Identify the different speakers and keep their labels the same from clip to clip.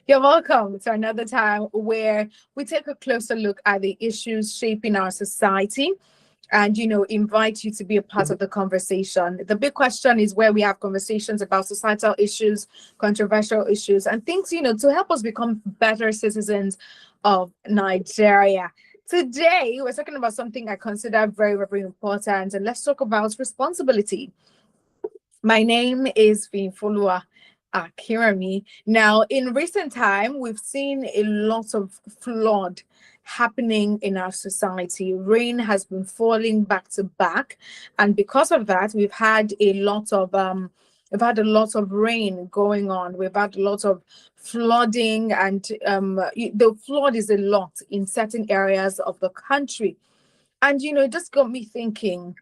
Speaker 1: You're welcome to another time where we take a closer look at the issues shaping our society and, invite you to be a part of the conversation. The big question is where we have conversations about societal issues, controversial issues, and things, to help us become better citizens of Nigeria. Today, we're talking about something I consider very, very important, and let's talk about responsibility. My name is Finfolua Akirami. Now, in recent time, we've seen a lot of flood happening in our society. Rain has been falling back to back, and because of that, we've had a lot of rain going on. We've had a lot of flooding, and the flood is a lot in certain areas of the country. And it just got me thinking,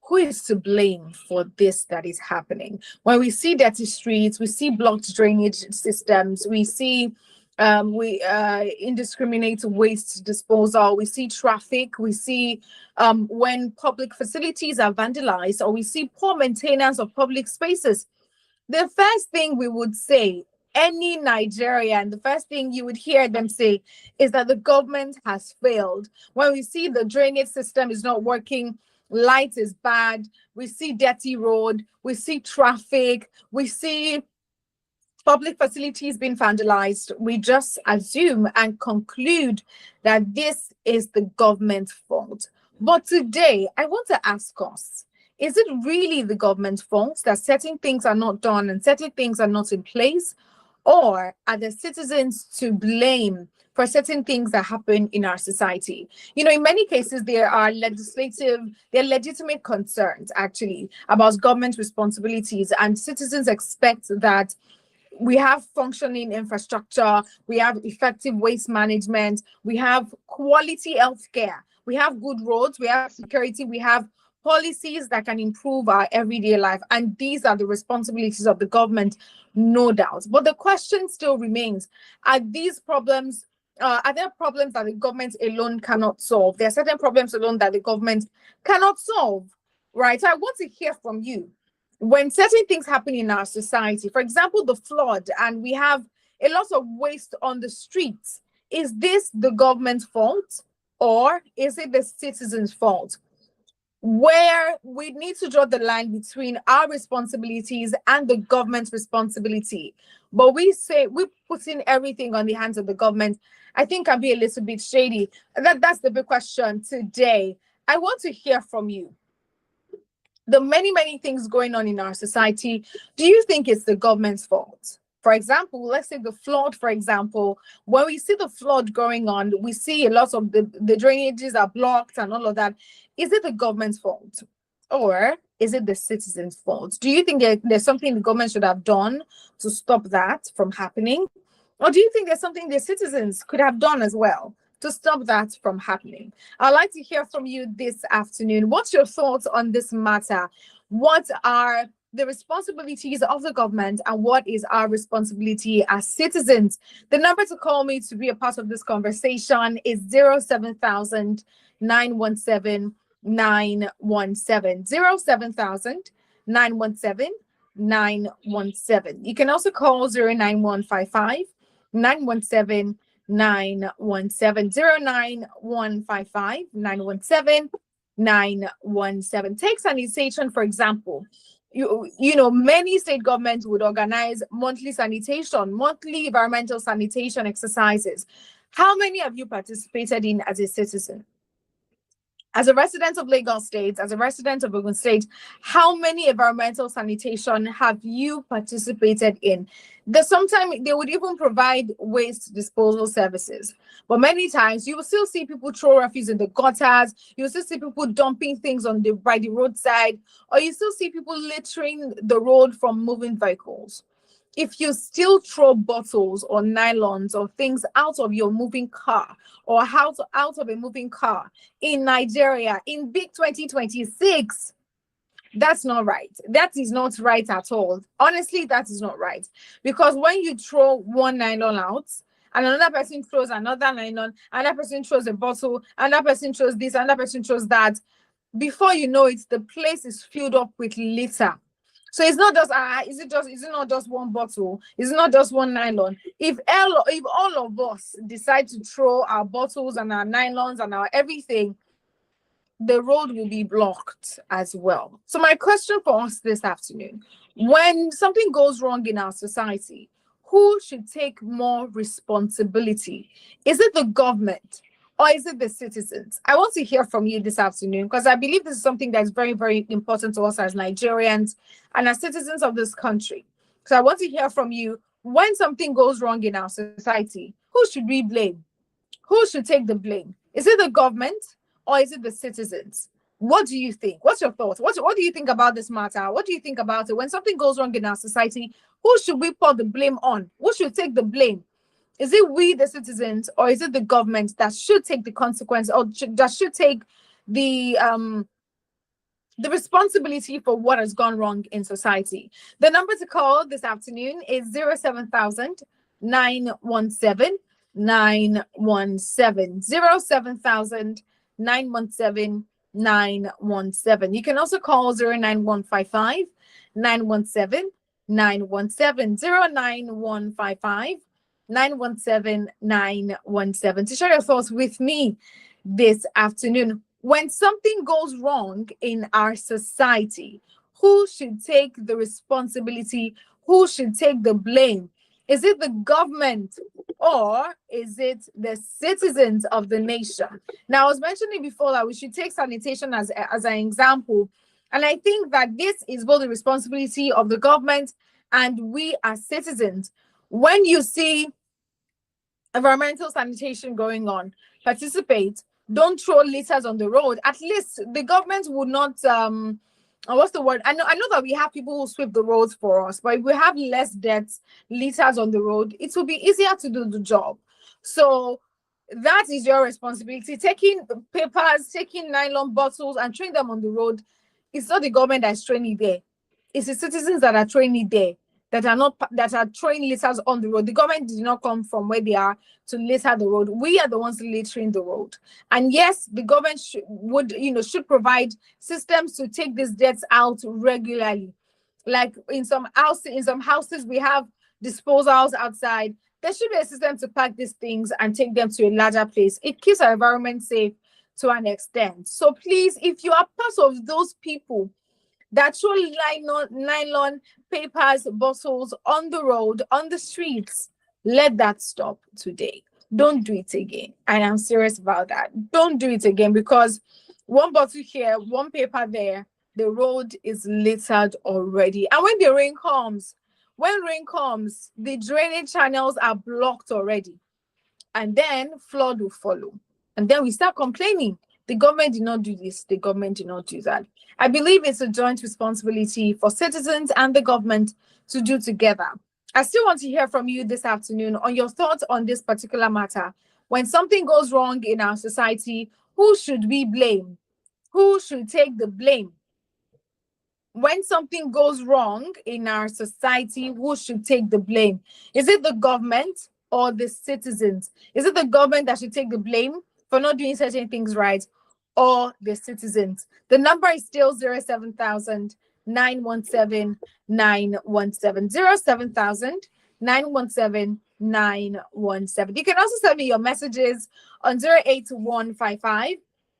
Speaker 1: who is to blame for this that is happening? When we see dirty streets, we see blocked drainage systems, we see indiscriminate waste disposal, we see traffic, we see when public facilities are vandalized, or we see poor maintenance of public spaces. The first thing we would say, any Nigerian, the first thing you would hear them say is that the government has failed. When we see the drainage system is not working, light is bad, we see dirty road, we see traffic, we see public facilities being vandalized, we just assume and conclude that this is the government's fault. But today, I want to ask us, is it really the government's fault that certain things are not done and certain things are not in place? Or are the citizens to blame for certain things that happen in our society? In many cases, there are legitimate concerns actually about government responsibilities, and citizens expect that we have functioning infrastructure, we have effective waste management, we have quality healthcare, we have good roads, we have security, we have policies that can improve our everyday life. And these are the responsibilities of the government, no doubt. But the question still remains, are these problems, are there problems that the government alone cannot solve? There are certain problems alone that the government cannot solve, right? So I want to hear from you. When certain things happen in our society, for example, the flood, and we have a lot of waste on the streets, is this the government's fault or is it the citizens' fault? Where we need to draw the line between our responsibilities and the government's responsibility. But we say we're putting everything on the hands of the government, I think can be a little bit shady. That's the big question today. I want to hear from you. The many things going on in our society, do you think it's the government's fault? For example, let's say the flood, for example, when we see the flood going on, we see a lot of the drainages are blocked and all of that. Is it the government's fault or is it the citizens' fault? Do you think there's something the government should have done to stop that from happening? Or do you think there's something the citizens could have done as well to stop that from happening? I'd like to hear from you this afternoon. What's your thoughts on this matter? What are the responsibilities of the government and what is our responsibility as citizens? The number to call me to be a part of this conversation is 07000 917 917 07000 917 917. You can also call 09155 917 917 09155 917 917. Take sanitation, for example. Many state governments would organize monthly environmental sanitation exercises. How many have you participated in as a citizen? As a resident of Lagos State, as a resident of Ogun State, how many environmental sanitation have you participated in? Sometimes they would even provide waste disposal services. But many times you will still see people throw refuse in the gutters, you will still see people dumping things by the roadside, or you still see people littering the road from moving vehicles. If you still throw bottles or nylons or things out of your moving car or out of a moving car in Nigeria in big 2026, that's not right. That is not right at all. Honestly, that is not right. Because when you throw one nylon out and another person throws another nylon, another person throws a bottle, another person throws this, another person throws that, before you know it, the place is filled up with litter. So it's not just is it not just one bottle? Is it not just one nylon? If all of us decide to throw our bottles and our nylons and our everything, the road will be blocked as well. So my question for us this afternoon, when something goes wrong in our society, who should take more responsibility? Is it the government or is it the citizens? I want to hear from you this afternoon because I believe this is something that's very, very important to us as Nigerians and as citizens of this country. So I want to hear from you, when something goes wrong in our society, who should we blame? Who should take the blame? Is it the government or is it the citizens? What do you think? What's your thoughts? What do you think about this matter? What do you think about it? When something goes wrong in our society, who should we put the blame on? Who should take the blame? Is it we, the citizens, or is it the government that should take the consequence, or that should take the responsibility for what has gone wrong in society? The number to call this afternoon is 07000 917 917 07000 917 917. You can also call 09155 917 917 09155 917 917 to share your thoughts with me this afternoon. When something goes wrong in our society, who should take the responsibility? Who should take the blame? Is it the government or is it the citizens of the nation? Now, I was mentioning before that we should take sanitation as an example. And I think that this is both the responsibility of the government and we as citizens. When you see environmental sanitation going on, participate. Don't throw litters on the road. At least the government would not what's the word? I know that we have people who sweep the roads for us, but if we have less deaths, litters on the road, it will be easier to do the job. So that is your responsibility. Taking papers, taking nylon bottles and throwing them on the road, it's not the government that's throwing it there. It's the citizens that are throwing it there, that are throwing litters on the road. The government did not come from where they are to litter the road. We are the ones littering the road. And yes, the government should provide systems to take these deaths out regularly. Like in some houses, we have disposals outside. There should be a system to pack these things and take them to a larger place. It keeps our environment safe to an extent. So please, if you are part of those people that throw nylon papers, bottles on the road, on the streets, let that stop today. Don't do it again. And I'm serious about that. Don't do it again, because one bottle here, one paper there, the road is littered already. And when the rain comes, the drainage channels are blocked already. And then flood will follow. And then we start complaining. The government did not do this. The government did not do that. I believe it's a joint responsibility for citizens and the government to do together. I still want to hear from you this afternoon on your thoughts on this particular matter. When something goes wrong in our society, who should we blame? Who should take the blame? When something goes wrong in our society, who should take the blame? Is it the government or the citizens? Is it the government that should take the blame for not doing certain things right, or the citizens? The number is still 07000 917 917 07000 917 917. You can also send me your messages on 08155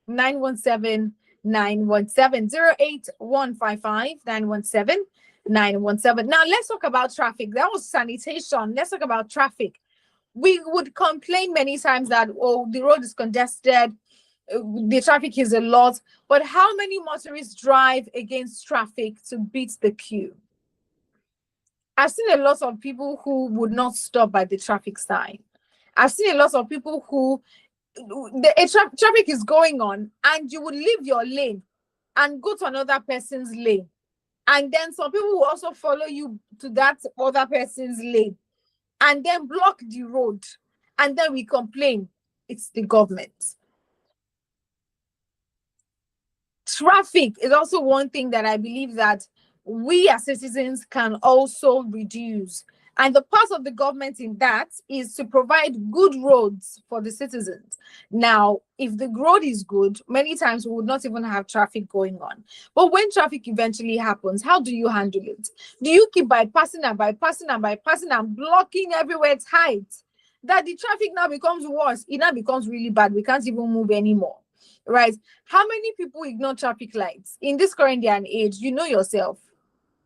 Speaker 1: 917 917 08155 917 917. Now let's talk about traffic. That was sanitation. Let's talk about traffic. We would complain many times that, oh, the road is congested, the traffic is a lot, but how many motorists drive against traffic to beat the queue? I've seen a lot of people who would not stop by the traffic sign. I've seen a lot of people who traffic is going on and you would leave your lane and go to another person's lane, and then some people will also follow you to that other person's lane and then block the road, and then we complain it's the government. Traffic is also one thing that I believe that we as citizens can also reduce. And the part of the government in that is to provide good roads for the citizens. Now, if the road is good, many times we would not even have traffic going on. But when traffic eventually happens, how do you handle it? Do you keep bypassing and bypassing and bypassing and blocking everywhere tight? That the traffic now becomes worse. It now becomes really bad. We can't even move anymore. Right? How many people ignore traffic lights in this current day and age? You know yourself.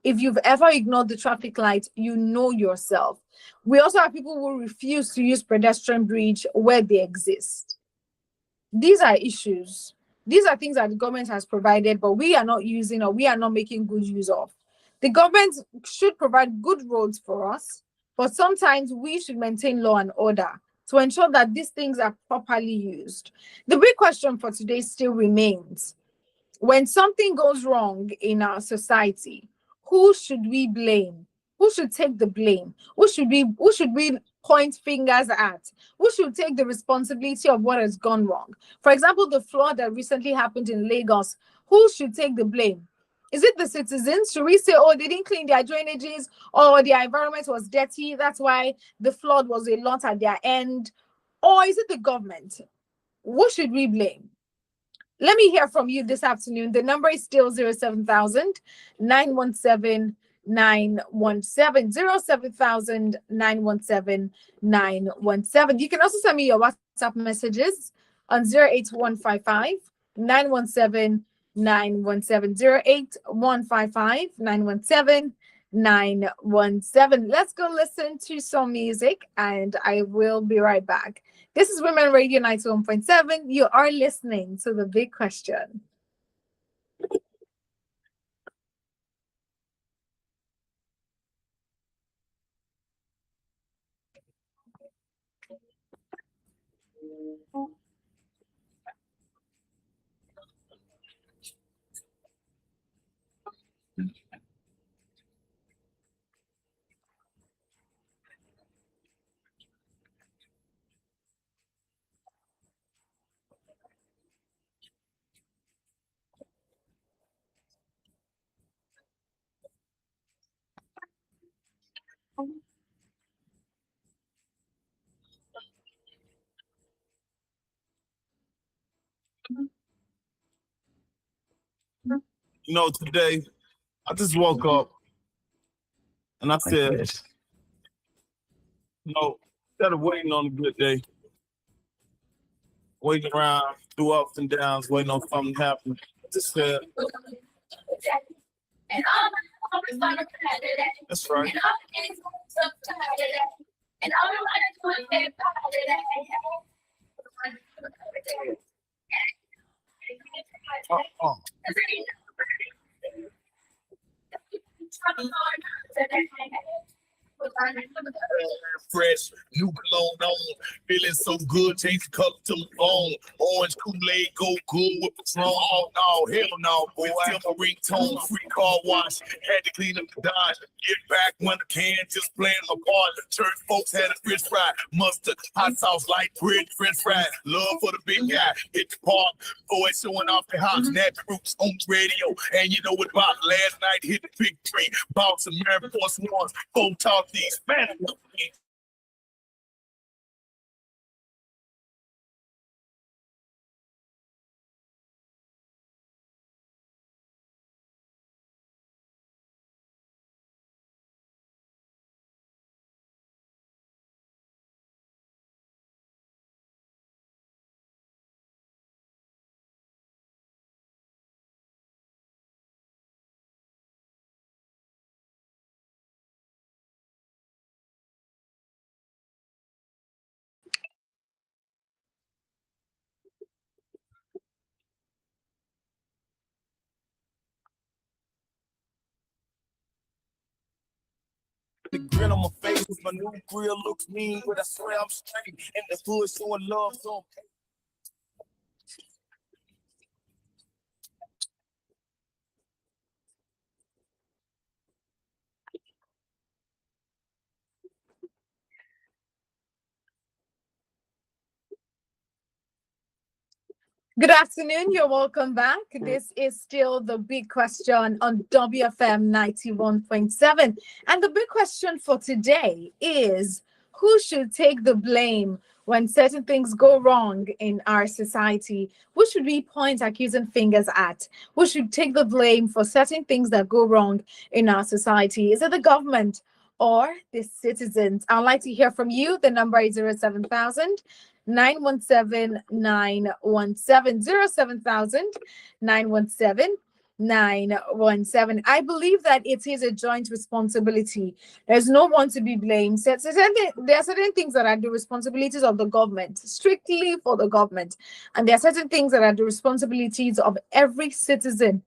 Speaker 1: If you've ever ignored the traffic light, you know yourself. We also have people who refuse to use pedestrian bridge where they exist. These are issues. These are things that the government has provided, but we are not using or we are not making good use of. The government should provide good roads for us, but sometimes we should maintain law and order to ensure that these things are properly used. The big question for today still remains: when something goes wrong in our society, who should we blame? Who should take the blame? Who should we point fingers at? Who should take the responsibility of what has gone wrong? For example, the flood that recently happened in Lagos, who should take the blame? Is it the citizens? Should we say, oh, they didn't clean their drainages or their environment was dirty? That's why the flood was a lot at their end. Or is it the government? Who should we blame? Let me hear from you this afternoon. The number is still 07000 917 917 07000 917 917. You can also send me your WhatsApp messages on 08155 917 917 08155 917 917. Let's go listen to some music and I will be right back. This is Women Radio 91.7. You are listening to The Big Question.
Speaker 2: Today I just woke up and I said, instead of waiting on a good day, waiting around through ups and downs, waiting on something to happen, I just said, that's right. Uh-uh. Fresh, new cologne on, feeling so good, change the color to the bone. Orange Kool-Aid go good with Patron. Oh no, hell no, boy. Still my ringtone, free car wash, had to clean up the Dodge. Get back when the can just playing a part. Church folks had a fish fry, mustard, hot sauce, light bread, french fries. Love for the big guy, hit the park, boys showing off the house, nat groups on the radio. And you know what about last night, hit the big tree, bought some Air Force Ones, phone talk these man. The grin on my face with my new grill looks mean, but I swear I'm straight. And the hood showing love, so
Speaker 1: Good afternoon. You're welcome back. This is still the big question on WFM 91.7. And the big question for today is, who should take the blame when certain things go wrong in our society? Who should we point accusing fingers at? Who should take the blame for certain things that go wrong in our society? Is it the government or the citizens? I'd like to hear from you. The number is 07000 917 917 07000 917 917. I believe that it is a joint responsibility. There's no one to be blamed. There are certain things that are the responsibilities of the government, strictly for the government. And there are certain things that are the responsibilities of every citizen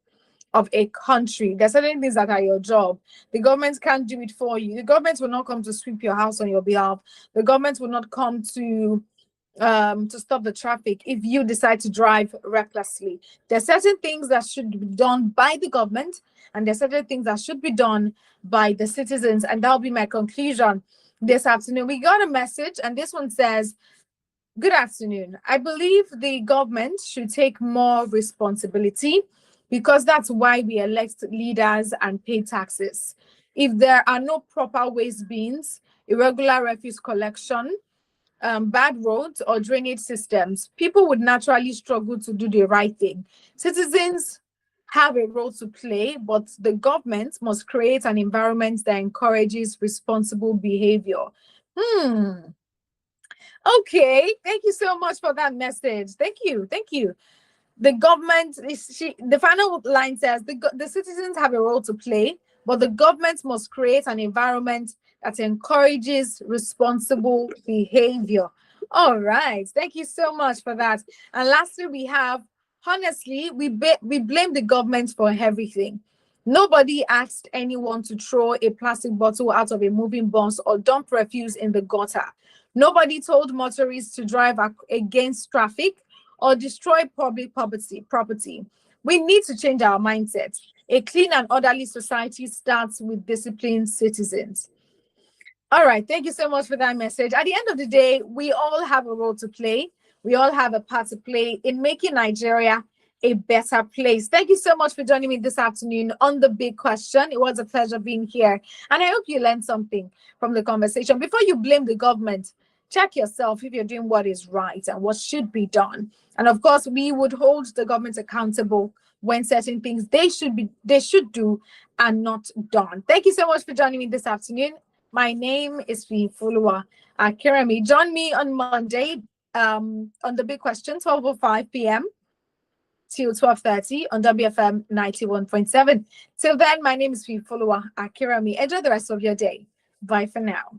Speaker 1: of a country. There are certain things that are your job. The government can't do it for you. The government will not come to sweep your house on your behalf. The government will not come to stop the traffic if you decide to drive recklessly. There are certain things that should be done by the government, and there are certain things that should be done by the citizens. And that'll be my conclusion this afternoon. We got a message, and this one says, "Good afternoon. I believe the government should take more responsibility because that's why we elect leaders and pay taxes. If there are no proper waste bins, irregular refuse collection, bad roads or drainage systems, people would naturally struggle to do the right thing. Citizens have a role to play, but the government must create an environment that encourages responsible behavior." Okay, thank you so much for that message. Thank you. The government the final line says the citizens have a role to play, but the government must create an environment that encourages responsible behavior. All right, thank you so much for that. And lastly, we have, honestly, we blame the government for everything. Nobody asked anyone to throw a plastic bottle out of a moving bus or dump refuse in the gutter. Nobody told motorists to drive against traffic or destroy public property. We need to change our mindset. A clean and orderly society starts with disciplined citizens. All right, thank you so much for that message. At the end of the day, we all have a role to play. We all have a part to play in making Nigeria a better place. Thank you so much for joining me this afternoon on The Big Question. It was a pleasure being here. And I hope you learned something from the conversation. Before you blame the government, check yourself if you're doing what is right and what should be done. And of course, we would hold the government accountable when certain things they should do are not done. Thank you so much for joining me this afternoon. My name is Fulua Akirami. Join me on Monday on The Big Question, 12:05 p.m. till 12:30 on WFM 91.7. Till then, my name is Fulua Akirami. Enjoy the rest of your day. Bye for now.